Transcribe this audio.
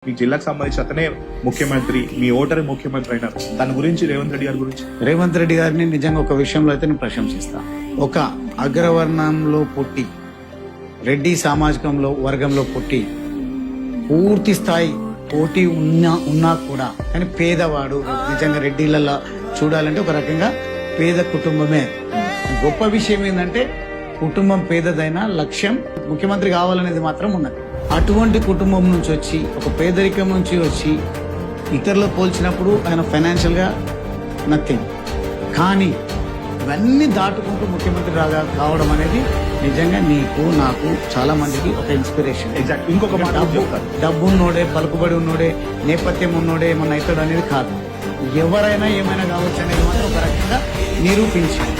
మీ జిల్లాకు సంబంధించి అతనే ముఖ్యమంత్రి, మీ ఓటరు ముఖ్యమంత్రి అయినారు. దాని గురించి రేవంత్ రెడ్డి గారి గురించి, రేవంత్ రెడ్డి గారిని నిజంగా ఒక విషయంలో అయితే నేను ప్రశంసిస్తా. ఒక అగ్రవర్ణంలో పుట్టి, రెడ్డి సామాజికంలో వర్గంలో పుట్టి, పూర్తి స్థాయి పోటీ ఉన్నా కూడా కానీ పేదవాడు, నిజంగా రెడ్డిలలో చూడాలంటే ఒక రకంగా పేద కుటుంబమే. గొప్ప విషయం ఏంటంటే కుటుంబం పేదదైనా లక్ష్యం ముఖ్యమంత్రి కావాలనేది మాత్రం ఉన్నది. అటువంటి కుటుంబం నుంచి వచ్చి, ఒక పేదరికం నుంచి వచ్చి ఇతరులు పోల్చినప్పుడు ఆయన ఫైనాన్షియల్ గా నథింగ్, కానీ ఇవన్నీ దాటుకుంటూ ముఖ్యమంత్రి కావడం అనేది నిజంగా నీకు నాకు చాలా మందికి ఒక ఇన్స్పిరేషన్. ఇంకొక మాట, డబ్బు ఉన్నోడే, పలుకుబడి ఉన్నోడే, నేపథ్యం ఉన్నోడే ఏమన్నా అవుతాడు అనేది కాదు. ఎవరైనా ఏమైనా కావచ్చు అనేది మాత్రం ఒక రకంగా నిరూపించారు.